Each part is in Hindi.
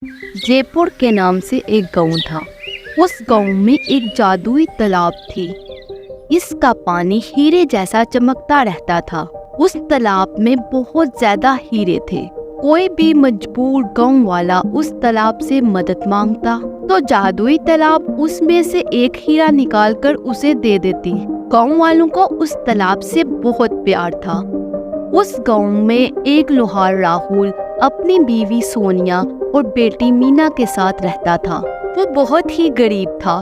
जयपुर के नाम से एक गांव था। उस गांव में एक जादुई तालाब थी। इसका पानी हीरे जैसा चमकता रहता था। उस तालाब में बहुत ज्यादा हीरे थे। कोई भी मजबूर गांव वाला उस तालाब से मदद मांगता तो जादुई तालाब उसमें से एक हीरा निकालकर उसे दे देती। गांव वालों को उस तालाब से बहुत प्यार था। उस गांव में एक लोहार राहुल अपनी बीवी सोनिया और बेटी मीना के साथ रहता था। वो बहुत ही गरीब था।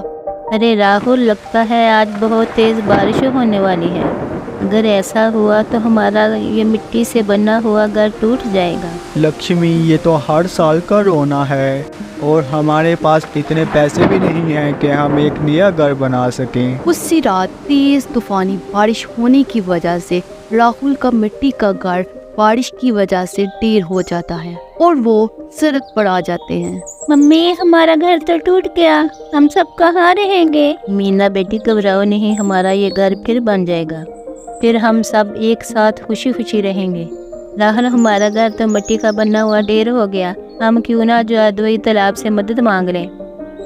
अरे राहुल, लगता है आज बहुत तेज बारिश होने वाली है। अगर ऐसा हुआ तो हमारा ये मिट्टी से बना हुआ घर टूट जाएगा। लक्ष्मी, ये तो हर साल का रोना है और हमारे पास इतने पैसे भी नहीं हैं कि हम एक नया घर बना सकें। उसी रात तेज तूफानी बारिश होने की वजह से राहुल का मिट्टी का घर बारिश की वजह से ढेर हो जाता है और वो सड़क पर आ जाते हैं। मम्मी, हमारा घर तो टूट गया, हम सब कहाँ रहेंगे? मीना बेटी, घबराओ नहीं, हमारा ये घर फिर बन जाएगा। फिर हम सब एक साथ खुशी खुशी रहेंगे। राहुल, हमारा घर तो मिट्टी का बना हुआ ढेर हो गया, हम क्यों ना जादुई तालाब से मदद मांग लें।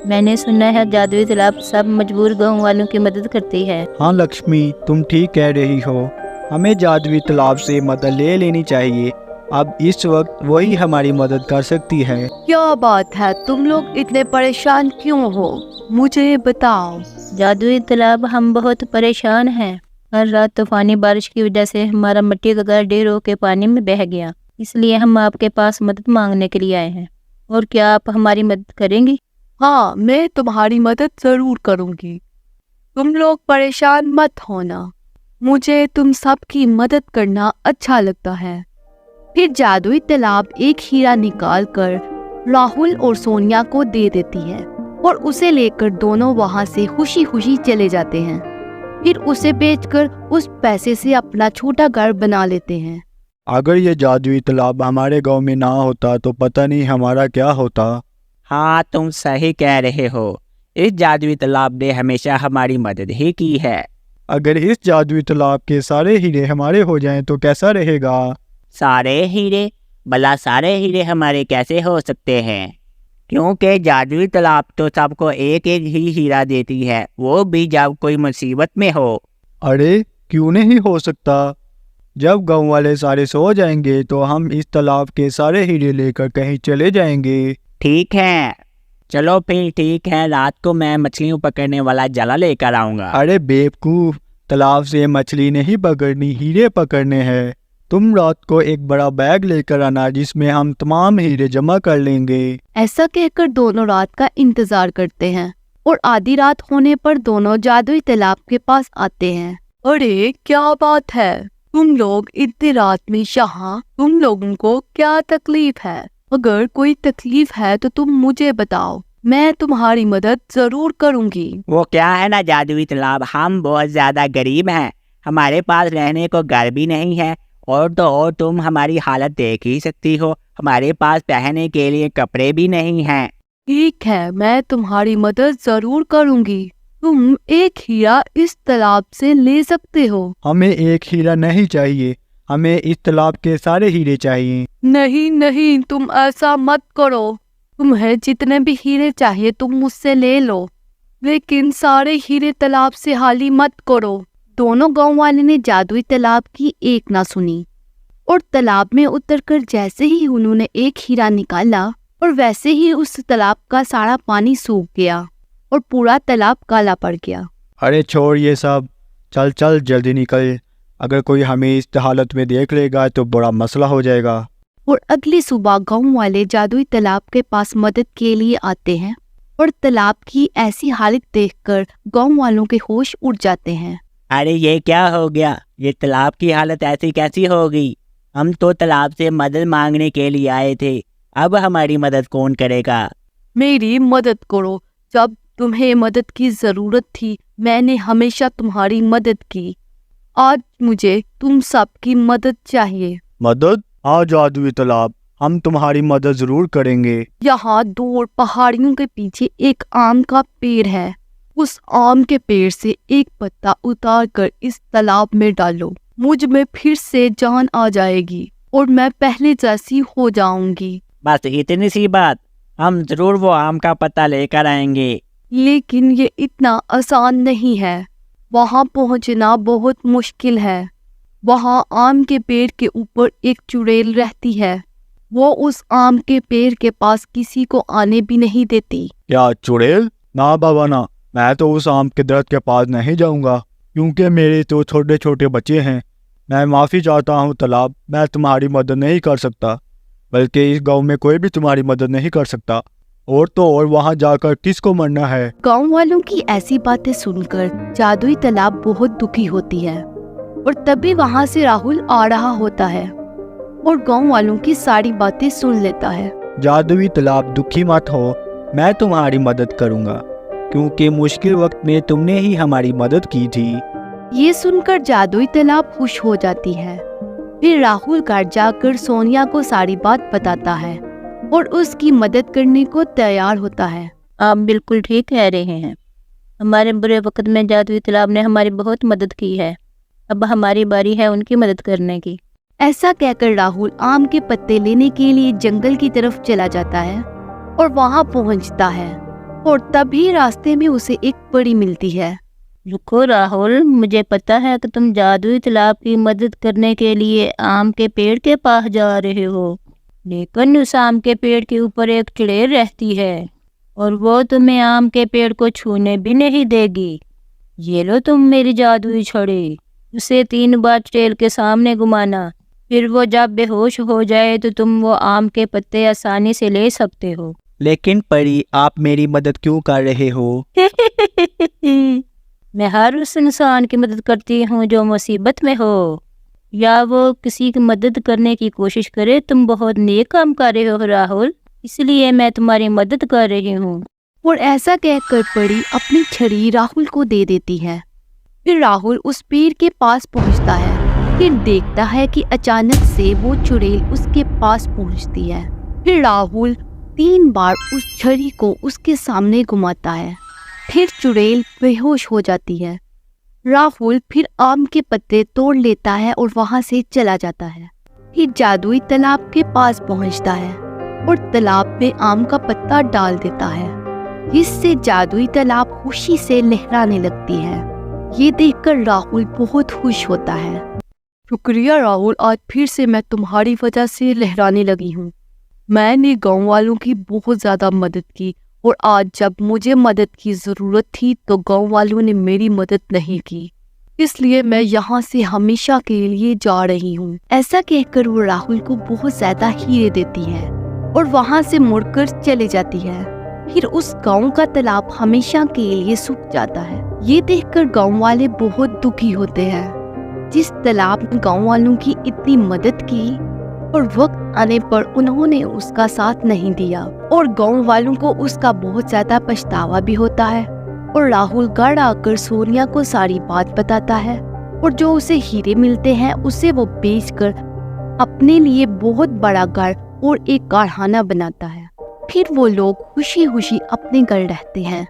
मैंने सुना है जादुई तालाब सब मजबूर गांव वालों की मदद करती है। हाँ लक्ष्मी, तुम ठीक कह रही हो। हमें जादुई तालाब से मदद ले लेनी चाहिए। अब इस वक्त वही हमारी मदद कर सकती है। क्या बात है, तुम लोग इतने परेशान क्यों हो? मुझे बताओ। जादुई तालाब, हम बहुत परेशान हैं। हर रात तूफानी बारिश की वजह से हमारा मिट्टी का घर ढेर होकर पानी में बह गया, इसलिए हम आपके पास मदद मांगने के लिए आए हैं। और क्या आप हमारी मदद करेंगी? हाँ, मैं तुम्हारी मदद जरूर करूंगी। तुम लोग परेशान मत होना, मुझे तुम सबकी मदद करना अच्छा लगता है। फिर जादुई तालाब एक हीरा निकालकर राहुल और सोनिया को दे देती है और उसे लेकर दोनों वहां से खुशी खुशी चले जाते हैं। फिर उसे बेचकर उस पैसे से अपना छोटा घर बना लेते हैं। अगर ये जादुई तालाब हमारे गांव में ना होता तो पता नहीं हमारा क्या होता। हाँ, तुम सही कह रहे हो। इस जादुई तालाब ने हमेशा हमारी मदद ही की है। अगर इस जादुई तालाब के सारे हीरे हमारे हो जाएं तो कैसा रहेगा? सारे हीरे? भला सारे हीरे हमारे कैसे हो सकते हैं? क्योंकि जादुई तालाब तो सबको एक एक ही हीरा देती है, वो भी जब कोई मुसीबत में हो। अरे क्यों नहीं हो सकता? जब गांव वाले सारे सो जाएंगे तो हम इस तालाब के सारे हीरे लेकर कहीं चले जाएंगे। ठीक है, चलो फिर ठीक है, रात को मैं मछलियों पकड़ने वाला जाला लेकर आऊँगा। अरे बेवकूफ, तालाब से मछली नहीं पकड़नी, हीरे पकड़ने हैं। तुम रात को एक बड़ा बैग लेकर आना जिसमें हम तमाम हीरे जमा कर लेंगे। ऐसा कहकर दोनों रात का इंतजार करते हैं और आधी रात होने पर दोनों जादुई तालाब के पास आते हैं। अरे क्या बात है, तुम लोग इतनी रात में यहाँ, तुम लोगों को क्या तकलीफ है? अगर कोई तकलीफ है तो तुम मुझे बताओ, मैं तुम्हारी मदद जरूर करूंगी। वो क्या है ना जादुई तालाब, हम बहुत ज्यादा गरीब हैं, हमारे पास रहने को घर भी नहीं है और तो और तुम हमारी हालत देख ही सकती हो, हमारे पास पहनने के लिए कपड़े भी नहीं हैं। ठीक है, मैं तुम्हारी मदद जरूर करूंगी। तुम एक हीरा इस तालाब से ले सकते हो। हमें एक हीरा नहीं चाहिए, हमें इस तालाब के सारे हीरे चाहिए। नहीं नहीं, तुम ऐसा मत करो। तुम्हें जितने भी हीरे चाहिए तुम मुझसे ले लो, लेकिन सारे हीरे तालाब से हाली मत करो। दोनों गांव वाले ने जादुई तालाब की एक ना सुनी और तालाब में उतरकर जैसे ही उन्होंने एक हीरा निकाला और वैसे ही उस तालाब का सारा पानी सूख गया और पूरा तालाब काला पड़ गया। अरे छोड़ ये सब, चल चल जल्दी निकल, अगर कोई हमें इस हालत में देख लेगा तो बड़ा मसला हो जाएगा। और अगली सुबह गांव वाले जादुई तालाब के पास मदद के लिए आते हैं और तालाब की ऐसी हालत देखकर गांव वालों के होश उड़ जाते हैं। अरे ये क्या हो गया, ये तालाब की हालत ऐसी कैसी हो गई? हम तो तालाब से मदद मांगने के लिए आए थे, अब हमारी मदद कौन करेगा? मेरी मदद करो, जब तुम्हें मदद की जरूरत थी मैंने हमेशा तुम्हारी मदद की। आज मुझे तुम सबकी मदद चाहिए। मदद? हाँ जादुई तालाब, हम तुम्हारी मदद जरूर करेंगे। यहाँ दूर पहाड़ियों के पीछे एक आम का पेड़ है, उस आम के पेड़ से एक पत्ता उतार कर इस तालाब में डालो, मुझ में फिर से जान आ जाएगी और मैं पहले जैसी हो जाऊंगी। बस इतनी सी बात? हम जरूर वो आम का पत्ता लेकर आएंगे। लेकिन ये इतना आसान नहीं है। वहाँ पहुँचना बहुत मुश्किल है। वहाँ आम के पेड़ के ऊपर एक चुड़ैल रहती है। वो उस आम के पेड़ के पास किसी को आने भी नहीं देती। क्या चुड़ैल? ना बाबा ना, मैं तो उस आम के दरख्त के पास नहीं जाऊंगा, क्योंकि मेरे तो छोटे छोटे बच्चे हैं। मैं माफ़ी चाहता हूँ तालाब, मैं तुम्हारी मदद नहीं कर सकता, बल्कि इस गांव में कोई भी तुम्हारी मदद नहीं कर सकता। और तो और वहाँ जाकर किसको मरना है? गांव वालों की ऐसी बातें सुनकर जादुई तालाब बहुत दुखी होती है। और तभी वहाँ से राहुल आ रहा होता है और गांव वालों की सारी बातें सुन लेता है। जादुई तालाब, दुखी मत हो, मैं तुम्हारी मदद करूँगा, क्योंकि मुश्किल वक्त में तुमने ही हमारी मदद की थी। ये सुनकर जादुई तालाब खुश हो जाती है। फिर राहुल घर जाकर सोनिया को सारी बात बताता है और उसकी मदद करने को तैयार होता है। आप बिल्कुल ठीक कह रहे हैं। हमारे बुरे वक्त में जादुई तालाब ने हमारी बहुत मदद की है। अब हमारी बारी है उनकी मदद करने की। ऐसा कहकर राहुल आम के पत्ते लेने के लिए जंगल की तरफ चला जाता है और वहाँ पहुँचता है। और तभी रास्ते में उसे एक परी मिलती है। रुको राहुल, मुझे पता है कि तुम जादुई तालाब की मदद करने के लिए आम के पेड़ के पास जा रहे हो, लेकिन उस आम के पेड़ के ऊपर एक चुड़ैल रहती है और वो तुम्हें आम के पेड़ को छूने भी नहीं देगी। ये लो तुम मेरी जादुई छड़ी, उसे 3 बार चुड़ैल के सामने घुमाना, फिर वो जब बेहोश हो जाए तो तुम वो आम के पत्ते आसानी से ले सकते हो। लेकिन परी, आप मेरी मदद क्यों कर रहे हो? मैं हर उस इंसान की मदद करती हूँ जो मुसीबत में हो या वो किसी की मदद करने की कोशिश करे। तुम बहुत नेक काम कर रहे हो राहुल, इसलिए मैं तुम्हारी मदद कर रही हूँ। और ऐसा कहकर परी अपनी छड़ी राहुल को दे देती है। फिर राहुल उस पेड़ के पास पहुँचता है। फिर देखता है कि अचानक से वो चुड़ैल उसके पास पहुँचती है। फिर राहुल 3 बार उस छड़ी को उसके सामने घुमाता है। फिर चुड़ैल बेहोश हो जाती है। राहुल फिर आम के पत्ते तोड़ लेता है और वहां से चला जाता है। फिर जादुई तालाब के पास पहुंचता है और तालाब में आम का पत्ता डाल देता है, जिससे जादुई तालाब खुशी से लहराने लगती है। ये देखकर राहुल बहुत खुश होता है। शुक्रिया राहुल, आज फिर से मैं तुम्हारी वजह से लहराने लगी हूँ। मैंने गाँव वालों की बहुत ज़्यादा मदद की और आज जब मुझे मदद की ज़रूरत थी तो गांव वालों ने मेरी मदद नहीं की, इसलिए मैं यहाँ से हमेशा के लिए जा रही हूँ। ऐसा कहकर वो राहुल को बहुत ज़्यादा हीरे देती है और वहाँ से मुड़कर चले जाती है। फिर उस गांव का तालाब हमेशा के लिए सूख जाता है। ये देखकर गांव वाले बहुत दुखी होते हैं। जिस तालाब ने गांव वालों की इतनी मदद की और वक्त आने पर उन्होंने उसका साथ नहीं दिया और गांव वालों को उसका बहुत ज्यादा पछतावा भी होता है। और राहुल घर आकर सोनिया को सारी बात बताता है और जो उसे हीरे मिलते हैं उसे वो बेचकर अपने लिए बहुत बड़ा घर और एक कारखाना बनाता है। फिर वो लोग खुशी खुशी अपने घर रहते हैं।